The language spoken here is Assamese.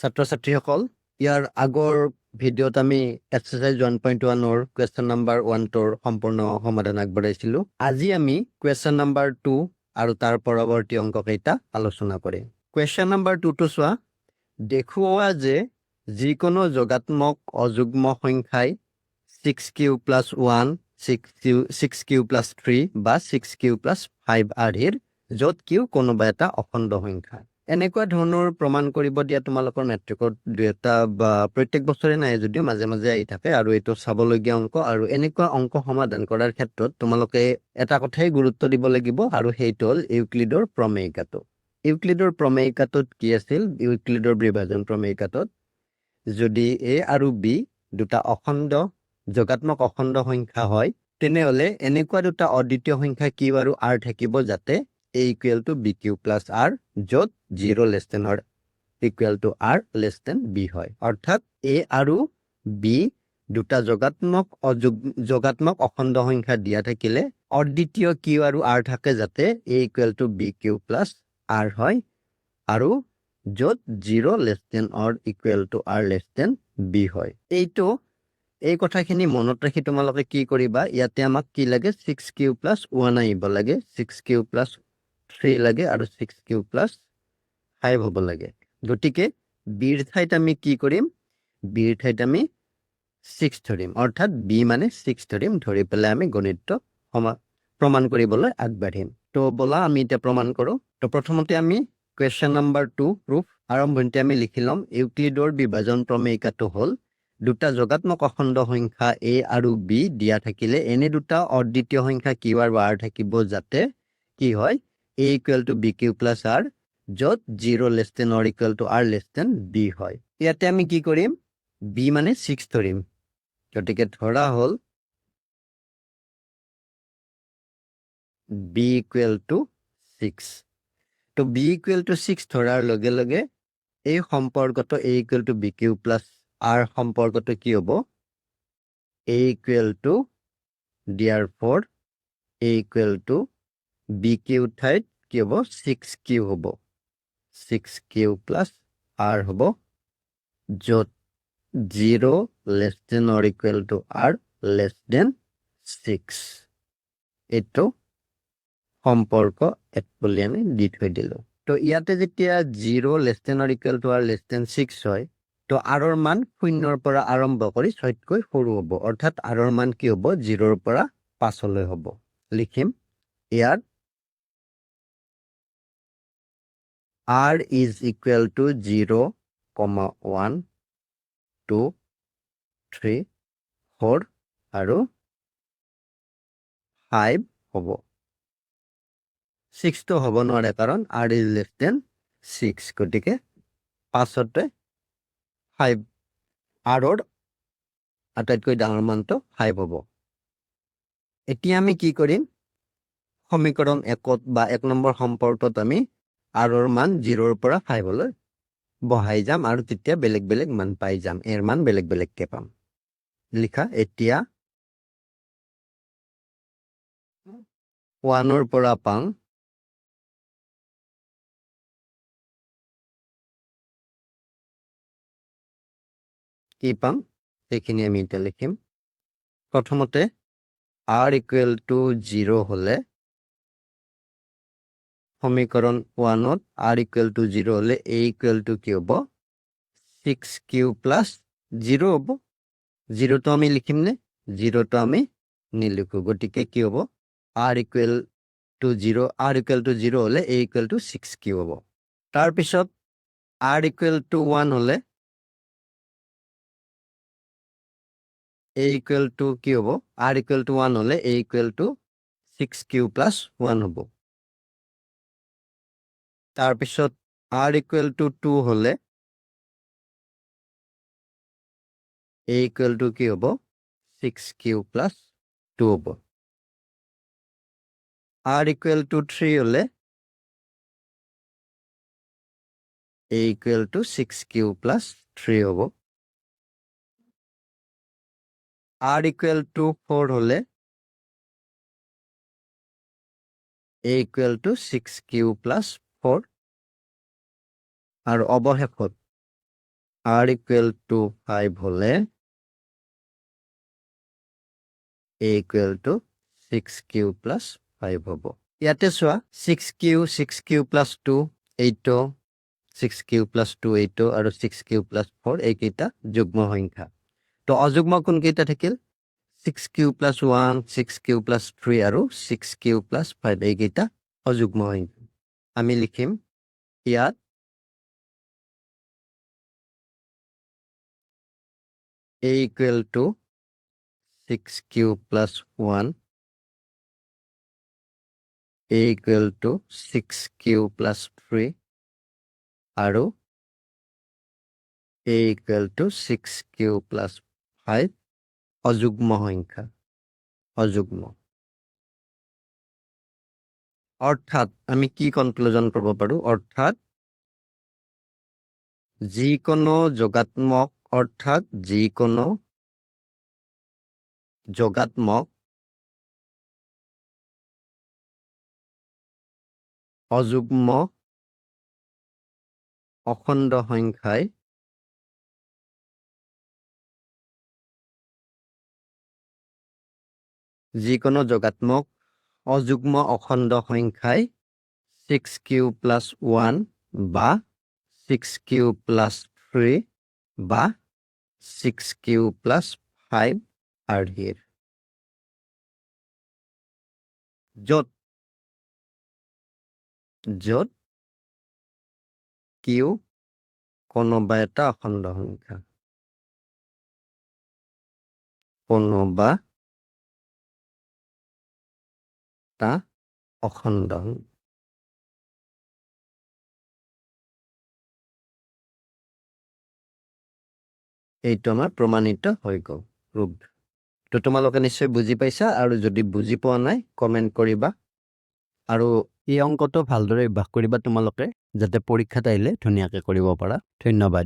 ছাত্ৰ ছাত্ৰীসকল ইয়াৰ আগৰ ভিডিঅ'ত আমি এক্সাৰসাইজ 1.1 ৰ কুৱেশ্যন নাম্বাৰ 1 টোৰ সম্পূৰ্ণ সমাধান আগবঢ়াইছিলো আজি আমি কুৱেশ্যন নাম্বাৰ 2 আৰু তাৰ পৰৱৰ্তী অংককেইটা আলোচনা কৰিম কুৱেশ্যন নাম্বাৰ 2 টো চোৱা দেখুওৱা যে যিকোনো যোগাত্মক অযুগ্ম সংখ্যাই 6q + 1 6q + 3 বা 6q + 5 আদিৰ য'ত q কোনোবা এটা অখণ্ড সংখ্যা এনেকুৱা ধৰণৰ প্ৰমাণ কৰিব দিয়া তোমালোকৰ মেট্ৰিকত দুটা বা প্ৰত্যেক বছৰে নাই যদিও মাজে মাজে আহি থাকে আৰু এইটো চাবলগীয়া অংক আৰু এনেকুৱা অংক সমাধান কৰাৰ ক্ষেত্ৰত তোমালোকে এটা কথাই গুৰুত্ব দিব লাগিব আৰু সেইটো হ'ল ইউক্লিডৰ প্ৰমেয়িকাটো ইউক্লিডৰ প্ৰমেয়িকাটোত কি আছিল ইউক্লিডৰ বিভাজন প্ৰমেয়িকাটোত যদি a আৰু b দুটা অখণ্ড যোগাত্মক অখণ্ড সংখ্যা হয় তেনেহলে এনেকুৱা দুটা অদ্বিতীয় সংখ্যা q আৰু r থাকিব যাতে a = bq + r য'ত 0 <r > b হয় অৰ্থাৎ a আৰু b দুটা যোগাত্মক অখণ্ড সংখ্যা দিয়া থাকিলে অদ্বিতীয় q আৰু r থাকে যাতে a = bq + r হয় আৰু য'ত 0 <r > b হয় এই কথাখিনি মনত ৰাখি তোমালোকে কি কৰিবা ইয়াতে আমাক কি লাগে 6q + 1 আহিব লাগে 6q + 3 লাগে আৰু 6q + 5 হ'ব লাগে গতিকে b ৰ ঠাইত আমি কি কৰিম b ৰ ঠাইত আমি 6 ধৰিম অৰ্থাৎ b মানে 6 ধৰিম ধৰি পেলাই আমি গণিতটো প্ৰমাণ কৰিবলৈ আগবাঢ়িম তো বলা আমি এটা প্ৰমাণ কৰো তো প্ৰথমতে আমি কুৱেশ্যন নাম্বাৰ 2 প্ৰুফ আৰম্ভণিতে আমি লিখি লম ইউক্লিডৰ বিভাজন প্ৰমেয়িকাটো হ'ল দুটা যোগাত্মক অখণ্ড সংখ্যা a আৰু b দিয়া থাকিলে এনে দুটা অদ্বিতীয় সংখ্যা q আৰু r থাকিব যাতে কি হয় a = bq + r য'ত 0 <r > b হয় ইয়াতে আমি কি কৰিম b মানে 6 ধৰিম গতিকে ধৰা হ'ল b = 6 তো b = 6 ধৰাৰ লগে লগে এই সম্পৰ্কটো a = bq + r সম্পৰ্কটো কি হ'ব a = therefore a = bq ঠাইত কি হ'ব 6q হ'ব 6q + r হ'ব য'ত 0 r < 6 এইটো সম্পৰ্ক এক বুলি আমি দি থৈ দিলো তো ইয়াতে যেতিয়া 0 r < 6 হয় তো r ৰ মান 0 ৰ পৰা আৰম্ভ কৰি 6 তকৈ সৰু হ'ব অৰ্থাৎ r ৰ মান কি হ'ব 0 ৰ পৰা 5 লৈ হ'ব লিখিম ইয়াত r = 0, 1 2 3 4 আৰু 5 হ'ব 6 তো হ'ব নোৱাৰে কাৰণ r < 6 গতিকে 5তে 5 r ৰ আটাইতকৈ ডাঙৰ মানটো 5 হ'ব এতিয়া আমি কি কৰিম সমীকৰণ 1ত বা 1 নম্বৰ সম্পৰ্কত আমি r ৰ মান 0 ৰ পৰা 5 লৈ বহাই যাম আৰু তেতিয়া বেলেগ বেলেগ মান পাই যাম এৰ মান বেলেগ বেলেগকে পাম লিখা এতিয়া 1 ৰ পৰা পাম কি পাম সেইখিনি আমি এতিয়া লিখিম প্ৰথমতে r = 0 হলে সমীকৰণ 1ত r = 0 হলে a = কি হ'ব 6q + 0 হ'ব 0 তো আমি লিখিম নে 0 তো আমি নিলিখো গতিকে কি হ'ব r = 0 হলে a = 6q হ'ব তাৰ পিছত r = 1 হলে a = কি হ'ব r = 1 হলে a = 6q + 1 হ'ব তাৰ পিছত r = 2 হলে a = কি হ'ব 6q + 2 হ'ব r = 3 হলে a = 6q + 3 হ'ব r = 4 হলে a = 6q + 4 আৰু অৱশেষত r equal to 5 হলে a equal to 6q plus 5 হব ইয়াতে চোৱা 6q plus 2 8 6q plus 2 8 আৰু 6q plus 4 এইকেইটা যুগ্ম সংখ্যা তো অযুগ্ম কোনকেইটা থাকিল 6q plus 1 6q plus 3 আৰু 6q plus 5 এইকেইটা অযুগ্ম সংখ্যা আমি লিখিম ইয়াত a equal to 6q plus 1 a equal to 6q plus 3 আৰু a equal to 6q plus 5 অযুগ্ম সংখ্যা অযুগ্ম অর্থাৎ আমি কি কনক্লুজন পাব পাৰো অর্থাৎ যিকোনো যোগাত্মক অর্থাৎ যিকোনো যোগাত্মক অযুগ্ম অখণ্ড সংখ্যায় যিকোনো যোগাত্মক অযুগ্ম অখণ্ড সংখ্যায় 6q plus 1 বা 6q plus 3 বা 6q plus 5 are here য'ত q কোনোবা এটা অখণ্ড সংখ্যা কোনোবা এটা অখণ্ড এইটো আমাৰ প্ৰমাণিত হৈ গ'ল প্ৰুভড তো তোমালোকে নিশ্চয় বুজি পাইছা আৰু যদি বুজি পোৱা নাই কমেন্ট কৰিবা আৰু এই অংকটো ভালদৰে অভ্যাস কৰিবা তোমালোকে যাতে পৰীক্ষাত আহিলে ধুনীয়াকৈ কৰিব পাৰা ধন্যবাদ